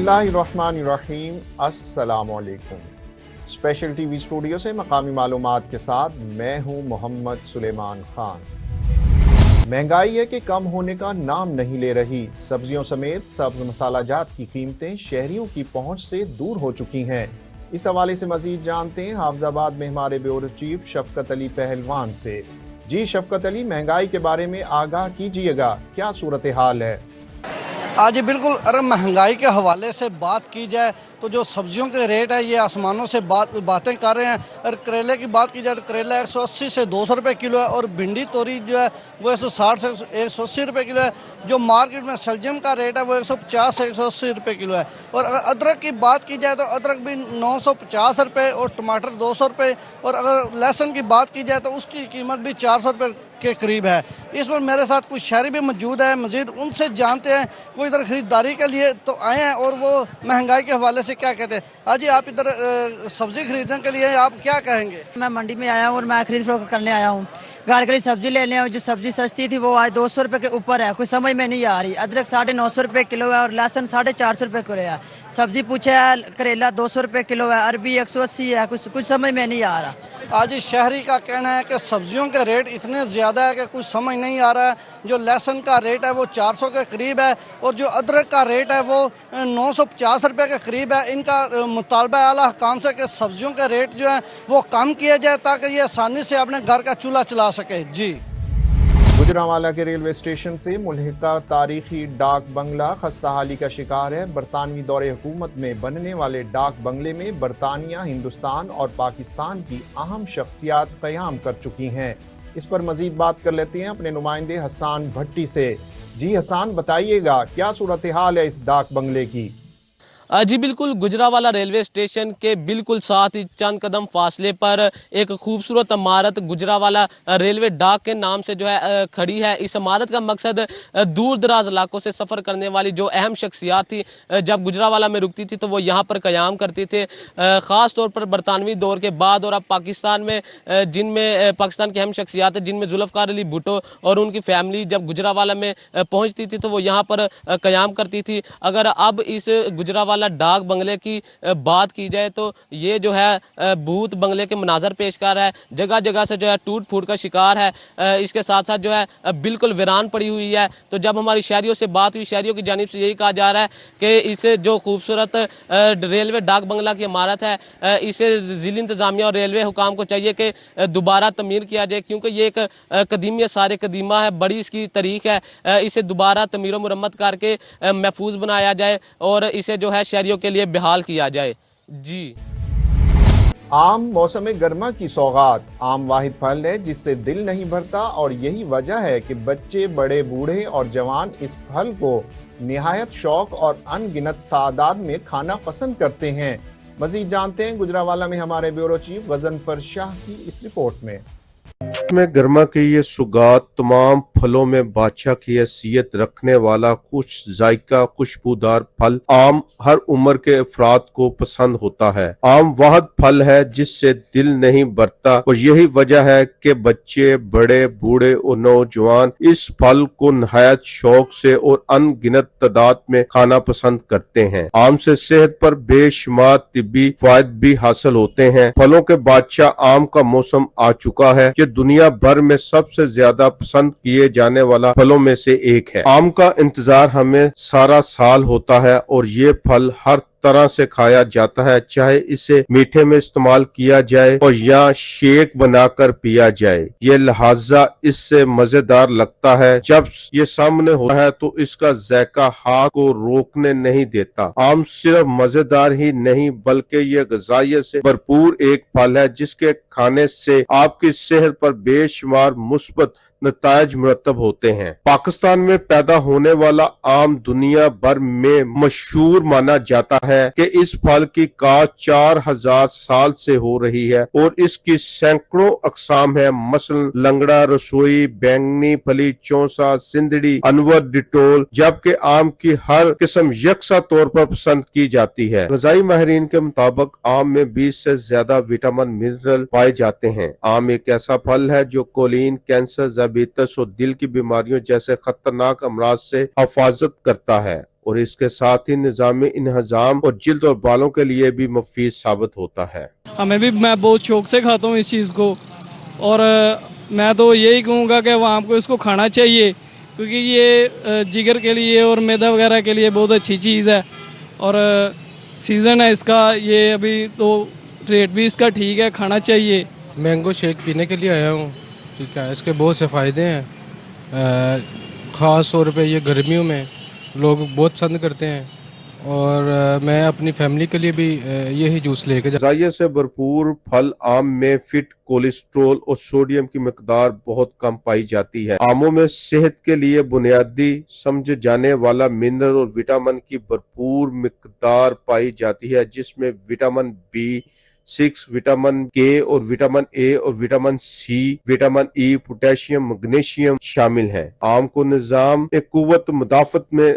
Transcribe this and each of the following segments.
बिस्मिल्लाहिर्रहमानिर्रहीम, अस्सलाम वालेकुम। स्पेशल टीवी स्टूडियो से मकामी मालूमात के साथ मैं हूं मोहम्मद सुलेमान खान। महंगाई है कि कम होने का नाम नहीं ले रही। सब्जियों समेत सब्ज मसालाजात की कीमतें शहरियों की पहुंच से दूर हो चुकी हैं। इस हवाले से मजीद जानते हैं हाफिजाबाद में हमारे ब्यूरो चीफ शफकत अली पहलवान से। जी शफकत अली, महंगाई के बारे में आगाह कीजिएगा, क्या सूरत हाल है? आज बिल्कुल अगर महंगाई के हवाले से बात की जाए तो जो सब्जियों के रेट है ये आसमानों से बातें कर रहे हैं। अगर करेले की बात की जाए तो करेला 180 से 200 रुपये किलो है और भिंडी तोरी जो है वो 160 से 180 रुपये किलो है। जो मार्केट में सलजम का रेट है वो 150 से 180 रुपये किलो है। और अगर अदरक की बात की जाए तो अदरक भी 950 रुपये और टमाटर 200 रुपये, और अगर लहसुन की बात की जाए तो उसकी कीमत भी 400 रुपये के करीब है। इस पर मेरे साथ कुछ शहरी भी मौजूद है, मजीद उनसे जानते हैं वो इधर खरीदारी के लिए तो आए हैं और वो महंगाई के हवाले से क्या कहते हैं। आज जी आप इधर सब्जी खरीदने के लिए आप क्या कहेंगे? मैं मंडी में आया हूँ और मैं खरीद फरोख्त करने आया हूँ। घर के लिए सब्जी लेने आया हूँ। जो सब्जी सस्ती थी वो आज 200 रुपये के ऊपर है, कुछ समझ में नहीं आ रही। अदरक 950 रुपये किलो है और लहसुन 450 रुपये किलो है। सब्जी पूछे है, करेला 200 रुपये किलो है, अरबी 180 है, कुछ समझ में नहीं आ रहा। आज शहरी का कहना है कि सब्जियों के रेट इतने ज़्यादा है कि कुछ समझ नहीं आ रहा है। जो लहसुन का रेट है वो 400 के करीब है और जो अदरक का रेट है वो 950 रुपये के करीब है। इनका मुतालबा है आला हुकाम से कि सब्जियों के रेट जो है वो कम किए जाए ताकि ये आसानी से अपने घर का चूल्हा चला सके। जी गुजरांवाला के रेलवे स्टेशन से मुल्हिका तारीखी डाक बंगला खस्ताहाली का शिकार है। बरतानवी दौरे हुकूमत में बनने वाले डाक बंगले में बरतानिया, हिंदुस्तान और पाकिस्तान की अहम शख्सियात क़याम कर चुकी हैं। इस पर मजीद बात कर लेते हैं अपने नुमाइंदे हसान भट्टी से। जी हसान, बताइएगा क्या सूरत हाल है इस डाक बंगले की? जी बिल्कुल, गुजरांवाला रेलवे स्टेशन के बिल्कुल साथ ही चंद कदम फासले पर एक खूबसूरत इमारत गुजरांवाला रेलवे डाक के नाम से जो है खड़ी है। इस इमारत का मकसद दूर दराज इलाकों से सफ़र करने वाली जो अहम शख्सियात थी जब गुजरांवाला में रुकती थी तो वो यहाँ पर क़याम करती थे। ख़ास तौर पर बरतानवी दौर के बाद और अब पाकिस्तान में जिनमें पाकिस्तान की अहम शख्सियात है जिनमें जुल्फ़िकार अली भुट्टो और उनकी फैमिली जब गुजरांवाला में पहुँचती थी तो वो यहाँ पर क़याम करती थी। अगर अब इस गुजरांवाला डाक बंगले की बात की जाए तो ये जो है भूत बंगले के मनाजर पेश कर रहा है। जगह जगह से जो है टूट फूट का शिकार है। इसके साथ साथ जो है बिल्कुल वीरान पड़ी हुई है। तो जब हमारी शहरियों से बात हुई, शहरियों की जानिब से यही कहा जा रहा है कि इसे जो खूबसूरत रेलवे डाक बंगला की इमारत है इसे ज़िली इंतज़ामिया और रेलवे हुकाम को चाहिए कि दोबारा तमीर किया जाए, क्योंकि ये एक कदीम सारे कदीमा है, बड़ी इसकी तारीख है। इसे दोबारा तमीर व मुरम्मत करके महफूज बनाया जाए और इसे जो है शहरियों के लिए बेहाल किया जाए। जी आम मौसम गर्मा की सौगात। आम वाहिद फल है जिससे दिल नहीं भरता और यही वजह है कि बच्चे, बड़े, बूढ़े और जवान इस फल को निहायत शौक और अनगिनत तादाद में खाना पसंद करते हैं। मजीद जानते हैं गुजरांवाला में हमारे ब्यूरो चीफ गजनफर शाह की इस रिपोर्ट में। गर्मा की ये सुगात तमाम फलों में बादशाह की हैसियत रखने वाला खुश जायका खुशबूदार फल आम हर उम्र के अफराद को पसंद होता है। आम वाहिद फल है जिससे दिल नहीं भरता और यही वजह है कि बच्चे, बड़े, बूढ़े और नौजवान इस फल को निहायत शौक से और अनगिनत तादाद में खाना पसंद करते हैं। आम से सेहत पर बेशुमार तिब्बी फायदे भी हासिल होते हैं। फलों के बादशाह आम का मौसम आ चुका है। दुनिया भर में सबसे ज्यादा पसंद किए जाने वाला फलों में से एक है। आम का इंतजार हमें सारा साल होता है और ये फल हर तरह से खाया जाता है, चाहे इसे मीठे में इस्तेमाल किया जाए और या शेक बनाकर पिया जाए। ये लिहाजा इससे मजेदार लगता है। जब ये सामने होता है तो इसका जायका हाथ को रोकने नहीं देता। आम सिर्फ मजेदार ही नहीं बल्कि ये ग़िज़ाइयत से भरपूर एक फल है जिसके खाने से आपकी सेहत पर बेशुमार मुस्बत नताइज मुरतब होते हैं। पाकिस्तान में पैदा होने वाला आम दुनिया भर में मशहूर माना जाता है कि इस फल की काश्त 4000 साल से हो रही है और इसकी सैकड़ों अक़साम है। मसलन लंगड़ा, रसोई, बैंगनी फली, चौसा, सिंदड़ी, अनवर, डिटोल। जबकि आम की हर किस्म यकसा तौर पर पसंद की जाती है। ग़िज़ाई माहिरीन के मुताबिक आम में 20 से ज्यादा विटामिन मिनरल पाए जाते हैं। आम एक ऐसा फल है जो कोलिन, कैंसर, डायबिटीज और दिल की बीमारियों जैसे खतरनाक अमराज से हिफाजत करता है। और इसके साथ ही निज़ाम इंहजाम और जिल्द और बालों के लिए भी मुफीद साबित होता है। मैं बहुत शौक से खाता हूँ इस चीज़ को, और मैं तो यही कहूँगा कि आवाम को इसको खाना चाहिए, क्योंकि ये जिगर के लिए और मैदा वगैरह के लिए बहुत अच्छी चीज़ है, और सीज़न है इसका, ये अभी तो रेट भी इसका ठीक है, खाना चाहिए। मैंगो शेक पीने के लिए आया हूँ, ठीक है, इसके बहुत से फ़ायदे हैं, ख़ास तौर पे ये गर्मियों में लोग बहुत पसंद करते हैं, और मैं अपनी फैमिली के लिए भी यही जूस लेके ग़िज़ाइयत से भरपूर फल आम में फिट कोलेस्ट्रोल और सोडियम की मिकदार बहुत कम पाई जाती है। आमों में सेहत के लिए बुनियादी समझे जाने वाला मिनरल और विटामिन की भरपूर मिकदार पाई जाती है, जिसमें विटामिन B6, विटामिन K और विटामिन A और vitamin C, vitamin E, potassium, magnesium शामिल हैं। आम को निज़ाम कुव्वत मुदाफ़त में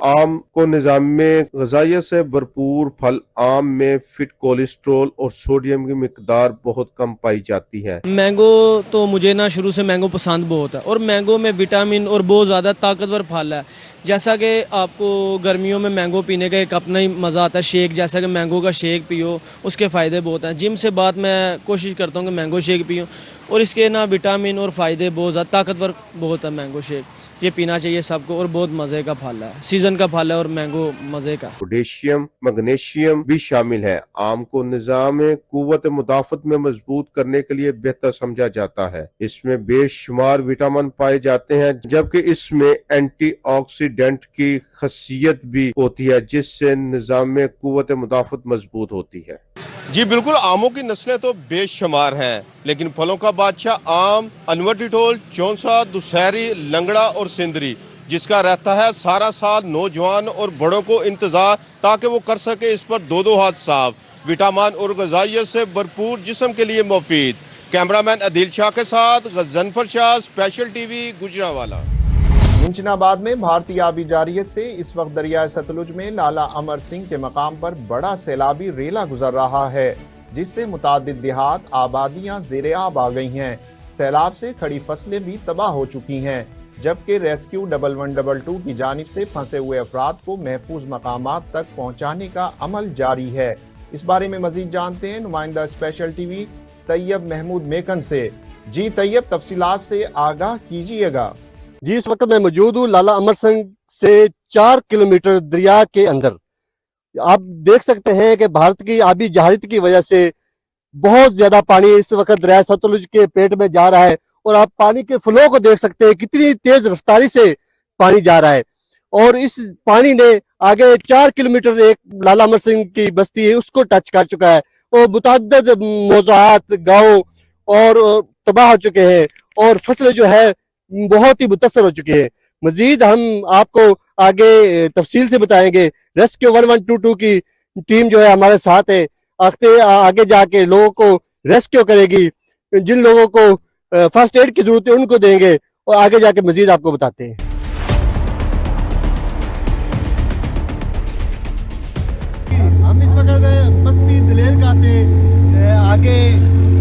ग़िज़ाइयत से भरपूर फल आम में फिट कोलेस्ट्रोल और सोडियम की मिकदार बहुत कम पाई जाती है। मैंगो तो मुझे ना शुरू से मैंगो पसंद बहुत है, और मैंगो में विटामिन और बहुत ज़्यादा ताकतवर फल है। जैसा कि आपको गर्मियों में मैंगो पीने का एक अपना ही मज़ा आता है, शेक, जैसा कि मैंगो का शेक पियो, उसके फ़ायदे बहुत हैं। जिम से बाद मैं कोशिश करता हूँ कि मैंगो शेक पीऊँ, और इसके ना विटामिन और फ़ायदे बहुत ज़्यादा, ताकतवर बहुत है मैंगो शेक, ये पीना चाहिए सबको, और बहुत मज़े का फल है, सीज़न का फल है और मैंगो मज़े का। पोटेशियम, मैग्नीशियम भी शामिल है। आम को निज़ाम कुव्वत मुदाफ़त में मजबूत करने के लिए बेहतर समझा जाता है। इसमें बेशुमार विटामिन पाए जाते हैं, जबकि इसमें एंटीऑक्सीडेंट की खसियत भी होती है, जिससे निज़ाम कुव्वत मुदाफ़त मजबूत होती है। जी बिल्कुल, आमों की नस्लें तो बेशुमार हैं, लेकिन फलों का बादशाह आम, अनवर टिटोल, चौंसा, दुशहरी, लंगड़ा और सिंदरी, जिसका रहता है सारा साल नौजवान और बड़ों को इंतजार, ताकि वो कर सके इस पर दो दो हाथ साफ। विटामिन और ग़िज़ाइयत से भरपूर, जिस्म के लिए मुफीद। कैमरामैन अदील शाह के साथ गज़नफर शाह, स्पेशल टीवी, गुजरावाला। इंचनाबाद में भारतीय आबी जारियत से इस वक्त दरिया सतलुज में लाला अमर सिंह के मकाम पर बड़ा सैलाबी रेला गुजर रहा है, जिससे मुतादिद देहात आबादियां ज़ेरे आब आ गई हैं। सैलाब से खड़ी फसलें भी तबाह हो चुकी हैं, जबकि रेस्क्यू 1112 की जानिब से फंसे हुए अफराद को महफूज मकामात तक पहुँचाने का अमल जारी है। इस बारे में मजीद जानते हैं नुमाइंदा स्पेशल टीवी तैयब महमूद मेकन से। जी तैयब, तफसीलात से आगाह कीजिएगा। जी, इस वक्त मैं मौजूद हूँ लाला अमर सिंह से 4 किलोमीटर दरिया के अंदर। आप देख सकते हैं कि भारत की आबी जहारियत की वजह से बहुत ज्यादा पानी इस वक्त दरिया सतलुज के पेट में जा रहा है, और आप पानी के फ्लो को देख सकते हैं, कितनी तेज रफ्तारी से पानी जा रहा है। और इस पानी ने आगे 4 किलोमीटर एक लाला अमर सिंह की बस्ती है उसको टच कर चुका है, और मुतअद्दिद मौज़ूआत, गाँव और तबाह हो चुके हैं, और फसलें जो है बहुत ही मुतासर हो चुकी है। मजीद हम आपको आगे तफसील से बताएंगे। रेस्क्यू 1122 की टीम जो है हमारे साथ है, आगे जाके लोगों को रेस्क्यू करेगी, जिन लोगों को फर्स्ट एड की जरूरत है उनको देंगे, और आगे जाके मजीद आपको बताते हैं। हम इस वक्त बस्ती दलेलका से आगे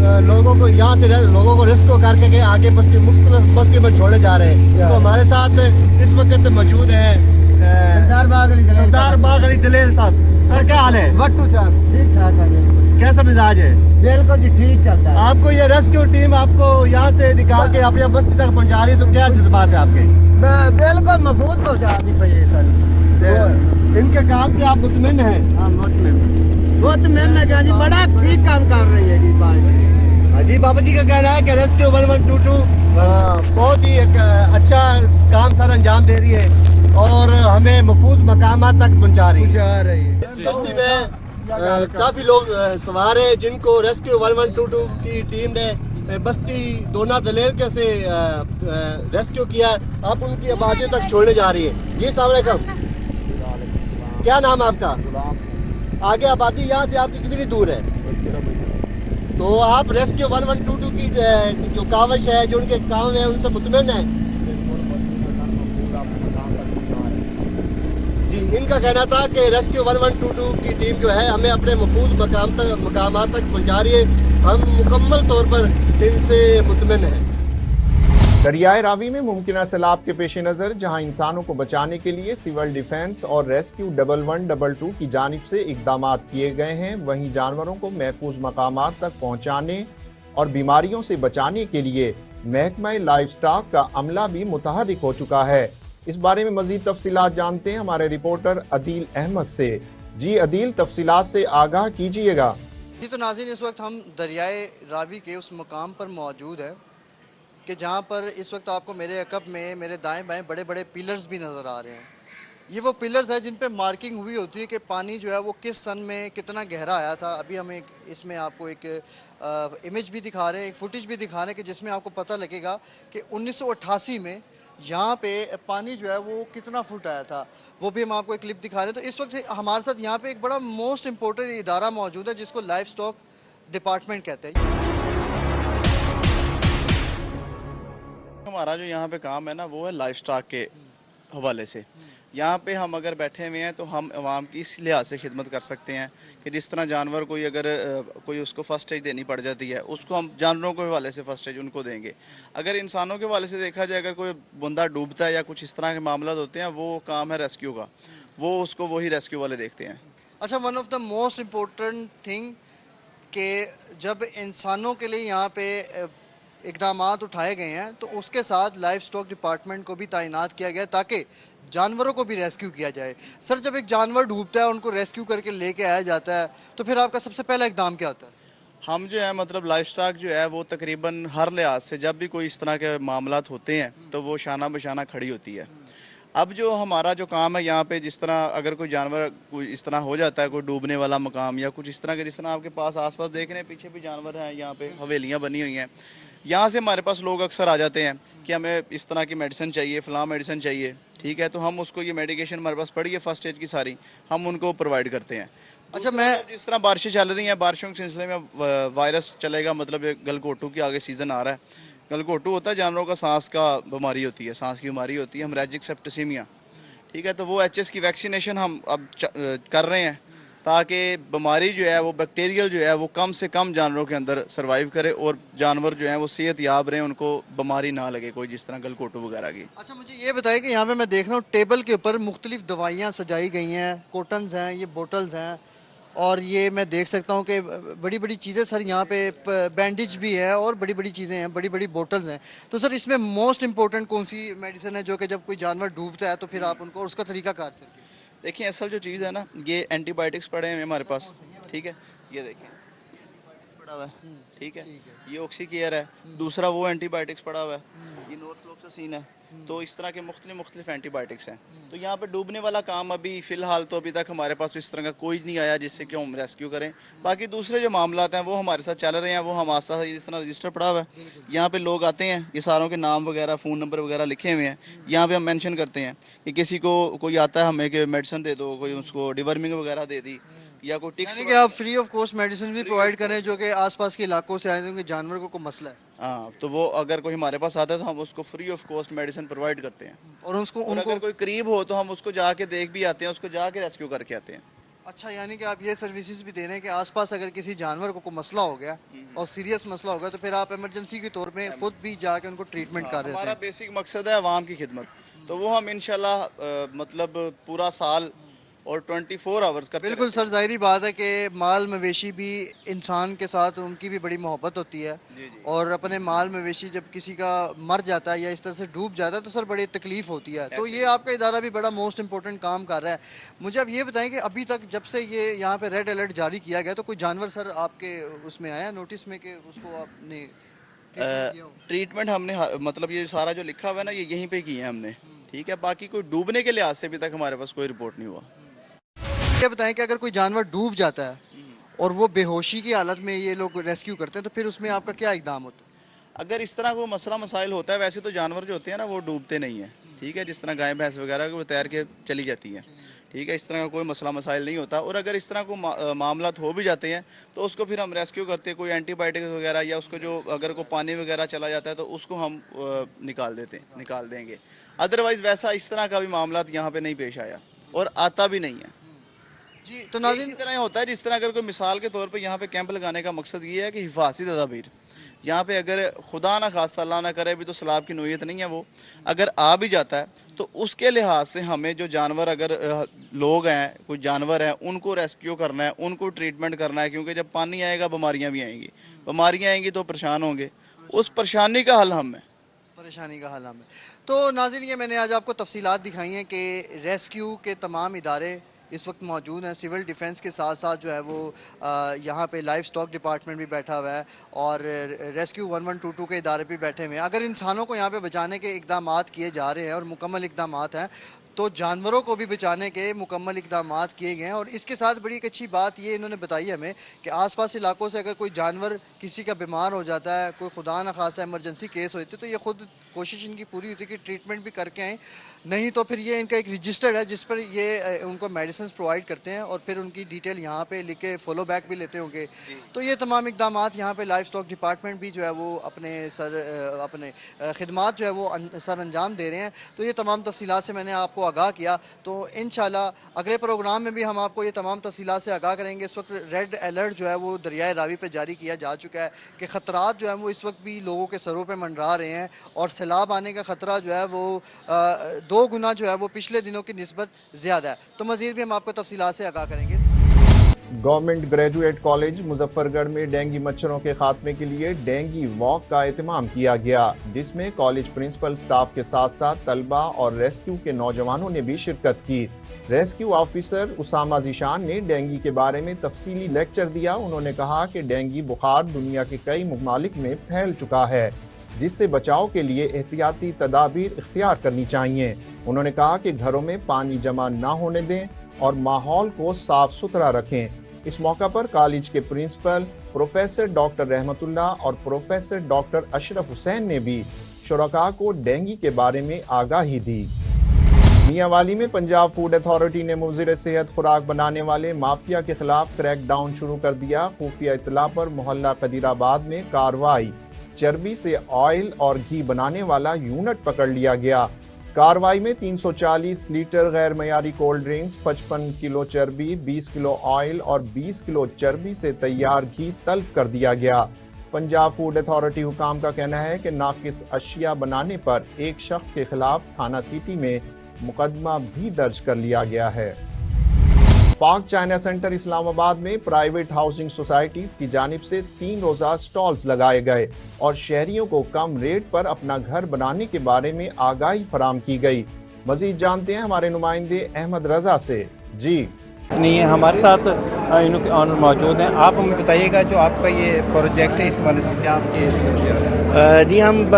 लोगों को यहाँ से लोगों को रेस्क्यू करके के आगे मुख्तलिफ बस्ती में छोड़े जा रहे हैं। तो हमारे साथ इस वक्त मौजूद है सरदार बाग अली दलेल साहब। सर क्या हाल है? वट्टू साहब ठीक ठाक है। कैसा मिजाज है? बिल्कुल जी ठीक चलता है। आपको ये रेस्क्यू टीम आपको यहाँ से निकाल के अपनी बस्ती तक पहुँचा रही है, तो क्या जज्बात है आपके? बिल्कुल महफूज पहुँचा दी है सर। इनके काम से आप मुतमिन हैं? हाँ मुतमिन है जी, बड़ा ठीक काम कर रही है जी। जी बाबा जी का कहना है कि रेस्क्यू 1122 बहुत ही एक अच्छा काम सर अंजाम दे रही है, और हमें महफूज मकामात तक पहुंचा रही है। इस बस्ती में काफी लोग सवार हैं, जिनको रेस्क्यू 1122 की टीम ने बस्ती दोना दलेल के से रेस्क्यू किया। आप उनकी आबादियों तक छोड़ने जा रही है। जी अस्सलाम वालेकुम, क्या नाम है आपका? आगे आबादी यहाँ से आपकी कितनी दूर है? तो आप रेस्क्यू 1122 की जो कावश है, जो उनके काम है, उनसे मुतमिन है? जी, इनका कहना था कि रेस्क्यू 1122 की टीम जो है हमें अपने महफूज मकामात तक पहुंचा रही है, हम मुकम्मल तौर पर इनसे मुतमिन हैं। दरियाए रावी में मुमकिन सैलाब के पेश नज़र जहां इंसानों को बचाने के लिए सिविल डिफेंस और रेस्क्यू 1122 की जानिब से इकदाम किए गए हैं, वहीं जानवरों को महफूज मकामात तक पहुंचाने और बीमारियों से बचाने के लिए महकमा लाइफ स्टॉक का अमला भी मुतहर्रिक हो चुका है। इस बारे में मजीद तफसीलात जानते हैं हमारे रिपोर्टर अदील अहमद से। जी अदील, तफसीलात से आगाह कीजिएगा। जी तो नाज़रीन, इस वक्त हम दरियाए रावी के उस मुकाम पर मौजूद है कि जहाँ पर इस वक्त आपको मेरे अकब में, मेरे दाएं बाएं बड़े बड़े पिलर्स भी नज़र आ रहे हैं। ये वो पिलर्स है जिन पे मार्किंग हुई होती है कि पानी जो है वो किस सन में कितना गहरा आया था। अभी हम इसमें आपको एक इमेज भी दिखा रहे हैं, एक फुटेज भी दिखा रहे हैं कि जिसमें आपको पता लगेगा कि 1988 में यहाँ पे पानी जो है वो कितना फुट आया था, वो भी हम आपको एक क्लिप दिखा रहे हैं। तो इस वक्त हमारे साथ यहाँ पे एक बड़ा मोस्ट इम्पोर्टेंट इदारा मौजूद है जिसको लाइफ स्टॉक डिपार्टमेंट कहते हैं। हमारा जो यहाँ पे काम है ना वो है लाइफ स्टॉक के हवाले से। यहाँ पे हम अगर बैठे हुए हैं तो हम आवाम की इस लिहाज से खिदमत कर सकते हैं कि जिस तरह जानवर कोई अगर कोई उसको फ़र्स्ट एड देनी पड़ जाती है, उसको हम जानवरों के हवाले से फ़र्स्ट एड उनको देंगे। अगर इंसानों के हवाले से देखा जाए, अगर कोई बंदा डूबता है या कुछ इस तरह के मामला होते हैं, वो काम है रेस्क्यू का, वो उसको वही रेस्क्यू वाले देखते हैं। अच्छा, one of the most important thing कि जब इंसानों के लिए यहाँ पे इक़दामात उठाए गए हैं तो उसके साथ लाइफ स्टॉक डिपार्टमेंट को भी तैनात किया गया ताकि जानवरों को भी रेस्क्यू किया जाए। सर, जब एक जानवर डूबता है, उनको रेस्क्यू करके लेके आया जाता है, तो फिर आपका सबसे पहला इक़दाम क्या होता है? हम जो है मतलब लाइफ स्टॉक जो है वो तकरीबन हर लिहाज से जब भी कोई इस तरह के मामलात होते हैं तो वो शाना बशाना खड़ी होती है। अब जो हमारा जो काम है यहाँ पे, जिस तरह अगर कोई जानवर कोई इस तरह हो जाता है, कोई डूबने वाला मकाम या कुछ इस तरह के, जिस तरह आपके पास आसपास देख रहे हैं पीछे भी जानवर हैं, यहाँ पे हवेलियाँ बनी हुई हैं, यहाँ से हमारे पास लोग अक्सर आ जाते हैं कि हमें इस तरह की मेडिसिन चाहिए, फ़लाँ मेडिसिन चाहिए, ठीक है, तो हम उसको ये मेडिकेशन हमारे पास पड़ी है फर्स्ट एड की सारी, हम उनको प्रोवाइड करते हैं। अच्छा, मैं जिस तरह बारिशें चल रही हैं, बारिशों के सिलसिले में वायरस चलेगा, मतलब गलघोटू की आगे सीज़न आ रहा है। गलघोटू होता है जानवरों का सांस का बीमारी होती है, सांस की बीमारी होती है, हेमोरेजिक सेप्टिसिमिया, ठीक है, तो वो HS की वैक्सीनेशन हम अब कर रहे हैं ताकि बीमारी जो है वो बैक्टीरियल जो है वो कम से कम जानवरों के अंदर सर्वाइव करे और जानवर जो है वो सेहत याब रहे, उनको बीमारी ना लगे कोई, जिस तरह गलघोटू वगैरह की। अच्छा, मुझे ये बताइए कि यहाँ पे मैं देख रहा हूँ टेबल के ऊपर मुख्तलिफ दवाइयाँ सजाई गई हैं, कॉटन्स हैं, ये बोटल्स हैं, और ये मैं देख सकता हूँ कि बड़ी बड़ी चीज़ें सर, यहाँ पे बैंडेज भी है और बड़ी बड़ी चीज़ें हैं, बड़ी बड़ी बोटल्स हैं। तो सर, इसमें मोस्ट इम्पोर्टेंट कौन सी मेडिसिन है जो कि जब कोई जानवर डूबता है तो फिर आप उनको, उसका तरीका कार सर? देखिए, असल जो चीज़ है ना, ये एंटीबायोटिक्स पड़े हैं हमारे पास, ठीक है, ये देखिए पड़ा हुआ है, ठीक है, ये ऑक्सी केयर है, दूसरा वो एंटीबायोटिक्स पड़ा हुआ है, ये नॉर्फ्लोक्सासिन है, तो इस तरह के मुख्तलिफ एंटीबायोटिक्स हैं। तो यहाँ पे डूबने वाला काम अभी फ़िलहाल तो अभी तक हमारे पास इस तरह का कोई नहीं आया जिससे कि हम रेस्क्यू करें। बाकी दूसरे जो मामलात हैं वो हमारे साथ चल रहे हैं, वो हम आस्ता आस्ता जिस तरह रजिस्टर पड़ा हुआ है, यहाँ पे लोग आते हैं, ये सारों के नाम वगैरह, फ़ोन नंबर वगैरह लिखे हुए हैं, यहाँ पे हम मेंशन करते हैं कि किसी को कोई आता है हमें कि मेडिसिन दे दो, कोई उसको डिवर्मिंग वगैरह दे दी, या कोई टिक्स, यानी कि आप फ्री ऑफ कॉस्ट मेडिसिन भी प्रोवाइड करें जो कि आसपास के इलाकों से आए होंगे जानवर को मसला है। हाँ, तो वो अगर कोई हमारे पास आता है तो हम उसको free of cost medicine provide करते हैं, और उनको अगर कोई करीब हो तो हम उसको जाके देख भी आते हैं, उसको जाके रेस्क्यू करके आते हैं। अच्छा, यानी कि आप ये सर्विसेज भी दे रहे हैं कि आसपास अगर किसी जानवर को कोई मसला हो गया और सीरियस मसला होगा तो फिर आप इमरजेंसी के तौर पे खुद भी जाके उनको ट्रीटमेंट कर रहे हैं। हमारा बेसिक मकसद है आवाम की खिदमत, तो वो हम इंशाल्लाह मतलब पूरा साल और 24 आवर्स करते। बिल्कुल सर, ज़ाहिरी बात है कि माल मवेशी भी इंसान के साथ उनकी भी बड़ी मोहब्बत होती है, और अपने माल मवेशी जब किसी का मर जाता है या इस तरह से डूब जाता है तो सर बड़ी तकलीफ़ होती है। तो ये आपका इदारा भी बड़ा मोस्ट इम्पोर्टेंट काम कर रहा है। मुझे अब ये बताएं कि अभी तक जब से ये यहाँ पे रेड अलर्ट जारी किया गया तो कोई जानवर सर आपके उसमें आया नोटिस में कि उसको आपने ट्रीटमेंट हमने मतलब ये सारा जो लिखा हुआ है ना, ये यहीं पे किया है हमने, ठीक है, बाकी कोई डूबने के लिहाज से अभी तक हमारे पास कोई रिपोर्ट नहीं हुआ। ये बताएं कि अगर कोई जानवर डूब जाता है और वो बेहोशी की हालत में ये लोग रेस्क्यू करते हैं तो फिर उसमें आपका क्या इक़दाम होता है? अगर इस तरह को मसला मसाइल होता है, वैसे तो जानवर जो होते हैं ना वो डूबते नहीं हैं, ठीक है, जिस तरह गाय भैंस वगैरह वो तैर के चली जाती हैं, ठीक है, इस तरह का कोई मसला मसाइल नहीं होता। और अगर इस तरह को मामलात हो भी जाते हैं तो उसको फिर हम रेस्क्यू करते हैं, कोई एंटीबायोटिक्स वगैरह या उसको जो अगर कोई पानी वगैरह चला जाता है तो उसको हम निकाल देंगे। अदरवाइज़ वैसा इस तरह का भी मामलात यहाँ पे नहीं पेश आया और आता भी नहीं है। जी, तो नाज़रीन इसी तरह होता है जिस तरह अगर कोई मिसाल के तौर पे यहाँ पे कैंप लगाने का मकसद ये है कि हिफाजती तदाबीर, यहाँ पे अगर खुदा ना खास्ता अल्लाह ना करे भी तो सैलाब की नोयत नहीं है, वो अगर आ भी जाता है तो उसके लिहाज से हमें जो जानवर, अगर लोग हैं, कोई जानवर हैं, उनको रेस्क्यू करना है, उनको ट्रीटमेंट करना है, क्योंकि जब पानी आएगा बीमारियाँ भी आएंगी, बीमारियाँ आएंगी तो परेशान होंगे, उस परेशानी का हल हम है। परेशानी का हल हमें। तो नाज़रीन, ये मैंने आज आपको तफसीलात दिखाई हैं कि रेस्क्यू के तमाम इदारे इस वक्त मौजूद हैं। सिविल डिफेंस के साथ साथ जो है वो यहाँ पे लाइफ स्टॉक डिपार्टमेंट भी बैठा हुआ है और रेस्क्यू 1122 के इदारे भी बैठे हुए हैं। अगर इंसानों को यहाँ पे बचाने के इक़दामात किए जा रहे हैं और मुकम्मल इक़दामात हैं, तो जानवरों को भी बचाने के मुकम्मल इक़दामात किए गए हैं। और इसके साथ बड़ी एक अच्छी बात ये इन्होंने बताई हमें कि आसपास इलाकों से अगर कोई जानवर किसी का बीमार हो जाता है, कोई खुदा न खास्ता इमरजेंसी केस होती है, तो ये खुद कोशिश इनकी पूरी होती है कि ट्रीटमेंट भी करके आएँ, नहीं तो फिर ये इनका एक रजिस्टर्ड है जिस पर ये उनको मेडिसिन प्रोवाइड करते हैं और फिर उनकी डिटेल यहाँ पे लिख के फॉलो बैक भी लेते होंगे। तो ये तमाम इक़दामात यहाँ पे लाइफ स्टॉक डिपार्टमेंट भी जो है वो अपने खिदमात जो है वो सर अंजाम दे रहे हैं। तो ये तमाम तफसीलात से मैंने आपको आगाह किया, तो इंशाल्लाह अगले प्रोग्राम में भी हम आपको ये तमाम तफसीलात से आगाह करेंगे। इस वक्त रेड अलर्ट जो है वो दरियाए रावी पे जारी किया जा चुका है कि ख़तरात जो है वो इस वक्त भी लोगों के सरों पे मंडरा रहे हैं और सैलाब आने का ख़तरा जो है वो 2 गुना जो है वो पिछले दिनों की निस्बत ज़्यादा है। तो मज़ीद भी हम आपको तफसीलात से आगाह करेंगे। गवर्नमेंट ग्रेजुएट कॉलेज मुजफ्फरगढ़ में डेंगू मच्छरों के खात्मे के लिए डेंगू वॉक का एहतमाम किया गया, जिसमें कॉलेज प्रिंसिपल स्टाफ के साथ साथ तलबा और रेस्क्यू के नौजवानों ने भी शिरकत की। रेस्क्यू ऑफिसर उसामा ज़ीशान ने डेंगू के बारे में तफसीली लेक्चर दिया। उन्होंने कहा कि डेंगू बुखार दुनिया के कई ममालिक में फैल चुका है, जिससे बचाव के लिए एहतियाती तदाबीर इख्तियार करनी चाहिए। उन्होंने कहा कि घरों में पानी जमा ना होने दें और माहौल को साफ सुथरा रखें। इस मौका पर कॉलेज के प्रिंसिपल प्रोफेसर डॉक्टर रहमतुल्लाह और प्रोफेसर डॉक्टर अशरफ हुसैन ने भी शुरका को डेंगू के बारे में आगाही दी। मियांवाली में पंजाब फूड अथॉरिटी ने मुज़िर सेहत खुराक बनाने वाले माफिया के खिलाफ क्रैकडाउन शुरू कर दिया। खुफिया इत्तला पर मोहल्ला कदीराबाद में कार्रवाई, चर्बी से ऑयल और घी बनाने वाला यूनिट पकड़ लिया गया। कार्रवाई में 340 लीटर गैर मयारी कोल्ड ड्रिंक्स, 55 किलो चर्बी, 20 किलो ऑयल और 20 किलो चर्बी से तैयार घी तल्फ कर दिया गया। पंजाब फूड अथॉरिटी हुकाम का कहना है कि नाकिस अशिया बनाने पर एक शख्स के खिलाफ थाना सिटी में मुकदमा भी दर्ज कर लिया गया है। पाक चाइना सेंटर इस्लामाबाद में प्राइवेट हाउसिंग सोसाइटीज की जानिब से 3 रोज़ा स्टॉल्स लगाए गए और शहरियों को कम रेट पर अपना घर बनाने के बारे में आगाही फराम की गई। मजीद जानते हैं हमारे नुमाइंदे अहमद रजा से। जी नहीं है, हमारे साथ इनके ऑनर मौजूद हैं। आप हमें बताइएगा जो आपका ये प्रोजेक्ट है, इस वाले से क्या आपके? जी, हम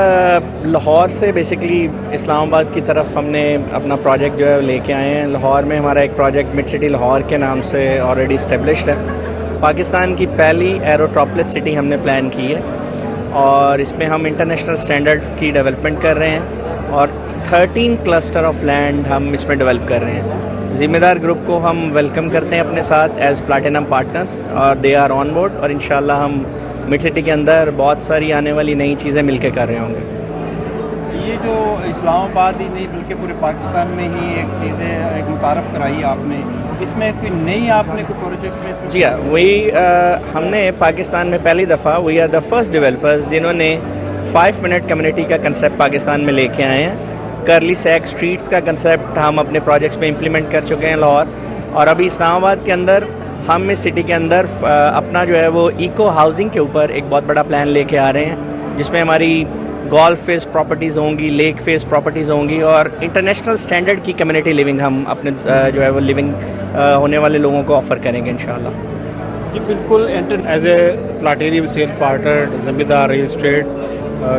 लाहौर से बेसिकली इस्लामाबाद की तरफ हमने अपना प्रोजेक्ट जो है लेके आए हैं। लाहौर में हमारा एक प्रोजेक्ट मिड सिटी लाहौर के नाम से ऑलरेडी इस्टेब्लिश्ड है। पाकिस्तान की पहली एरोट्रोपोलिस सिटी हमने प्लान की है और इसमें हम इंटरनेशनल स्टैंडर्ड्स की डेवलपमेंट कर रहे हैं और 13 क्लस्टर ऑफ लैंड हम इसमें डेवलप कर रहे हैं। ज़िम्मेदार ग्रुप को हम वेलकम करते हैं अपने साथ एज प्लैटिनम पार्टनर्स और दे आर ऑन बोर्ड और इंशाल्लाह हम मिड सिटी के अंदर बहुत सारी आने वाली नई चीज़ें मिलकर कर रहे होंगे। ये जो इस्लामाबाद ही नहीं बल्कि पूरे पाकिस्तान में ही एक चीज़ें एक मुतारफ़ कराई आपने, इसमें कोई नई आपने कोई प्रोजेक्ट में? जी हाँ, वही हमने पाकिस्तान में पहली दफ़ा we are the first developers जिन्होंने 5 मिनट कम्युनिटी का कंसेप्ट पाकिस्तान में लेके आए हैं। करली सैक स्ट्रीट्स का कंसेप्ट हम अपने प्रोजेक्ट्स में इम्प्लीमेंट कर चुके हैं लाहौर, और अभी इस्लामाबाद के अंदर हम इस सिटी के अंदर अपना जो है वो इको हाउसिंग के ऊपर एक बहुत बड़ा प्लान लेके आ रहे हैं, जिसमें हमारी गोल्फ फेस प्रॉपर्टीज़ होंगी, लेक फेस प्रॉपर्टीज़ होंगी और इंटरनेशनल स्टैंडर्ड की कम्युनिटी लिविंग हम अपने जो है वो लिविंग होने वाले लोगों को ऑफ़र करेंगे इंशाल्लाह। जी बिल्कुल। एज ए प्लाटेनियम सेल पार्टनर ज़मींदार रियल एस्टेट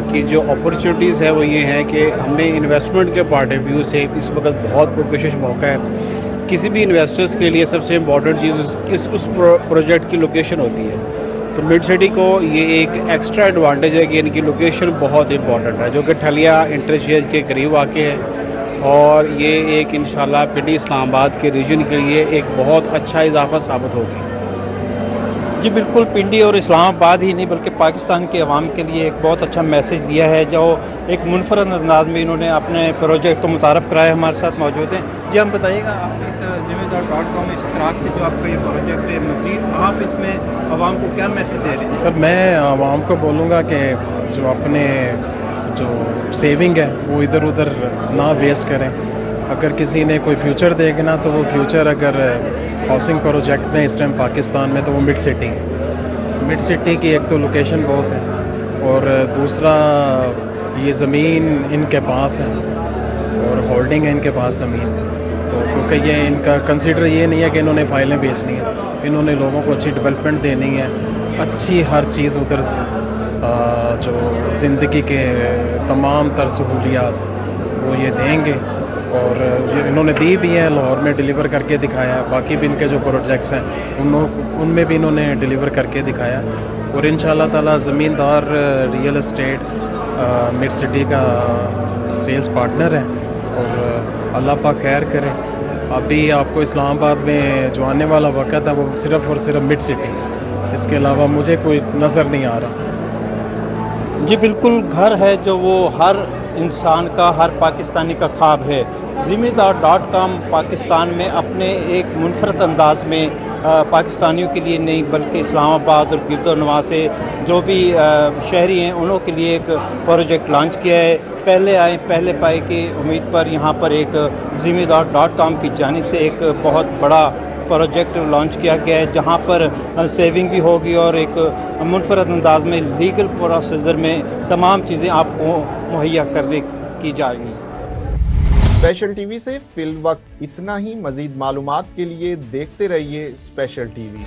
की जो अपॉर्चुनिटीज़ है वो ये हैं कि हमने इन्वेस्टमेंट के पॉइंट ऑफ व्यू से इस वक्त बहुत पुरकशिश मौका है। किसी भी इन्वेस्टर्स के लिए सबसे इम्पॉर्टेंट चीज़ उस प्रोजेक्ट की लोकेशन होती है। तो मिड सिटी को ये एक एक्स्ट्रा एडवांटेज है कि इनकी लोकेशन बहुत इंपॉर्टेंट है, जो कि ठलिया इंटरचेंज के करीब वाक़ है और ये एक इंशाल्लाह पिंडी इस्लामाबाद के रीजन के लिए एक बहुत अच्छा इजाफा साबित होगी। जी बिल्कुल, पिंडी और इस्लामाबाद ही नहीं बल्कि पाकिस्तान के अवाम के लिए एक बहुत अच्छा मैसेज दिया है, जो एक मुनफरद अंदाज में इन्होंने अपने प्रोजेक्ट को मुतारफ़ कराया। हमारे साथ मौजूद हैं। जी یہ ہم بتائیے گا آپ اس ذمہدار.com اشتراک سے جو آپ کا یہ پروجیکٹ ہے، مزید آپ اس میں عوام کو کیا میسج دے رہے ہیں؟ سر میں عوام کو بولوں گا کہ جو اپنے جو سیونگ ہے وہ ادھر ادھر نہ ویسٹ کریں. اگر کسی نے کوئی فیوچر دیکھنا تو وہ فیوچر اگر ہاؤسنگ پروجیکٹ میں اس ٹائم پاکستان میں تو وہ مڈ سٹی کی ایک تو لوکیشن بہت ہے، اور دوسرا یہ زمین ان کے پاس ہے اور ہولڈنگ ہے ان کے پاس زمین. تو کیونکہ یہ ان کا کنسیڈر یہ نہیں ہے کہ انہوں نے فائلیں بیچنی ہیں، انہوں نے لوگوں کو اچھی ڈیولپمنٹ دینی ہے، اچھی ہر چیز ادھر جو زندگی کے تمام تر سہولیات وہ یہ دیں گے. اور یہ انہوں نے دی بھی ہیں، لاہور میں ڈیلیور کر کے دکھایا. باقی بھی ان کے جو پروجیکٹس ہیں ان میں بھی انہوں نے ڈیلیور کر کے دکھایا. اور انشاءاللہ تعالی زمیندار ریئل اسٹیٹ مڈ سٹی کا سیلز پارٹنر ہے، اور اللہ پاک خیر کرے. ابھی آپ کو اسلام آباد میں جو آنے والا وقت ہے وہ صرف اور صرف مڈ سٹی، اس کے علاوہ مجھے کوئی نظر نہیں آ رہا. جی بالکل، گھر ہے جو وہ ہر انسان کا، ہر پاکستانی کا خواب ہے. ذمہدار.com پاکستان میں اپنے ایک منفرد انداز میں پاکستانیوں کے لیے نہیں بلکہ اسلام آباد اور گرد و نواح سے جو بھی شہری ہیں انہوں کے لیے ایک پروجیکٹ لانچ کیا ہے. پہلے آئے پہلے پائے کی امید پر یہاں پر ایک ذمہدار.com کی جانب سے ایک بہت بڑا پروجیکٹ لانچ کیا گیا ہے، جہاں پر سیونگ بھی ہوگی اور ایک منفرد انداز میں لیگل پروسیجر میں تمام چیزیں آپ کو مہیا کرنے کی جا رہی ہیں. اسپیشل ٹی وی سے فی الوقت اتنا ہی. مزید معلومات کے لیے دیکھتے رہیے اسپیشل ٹی وی.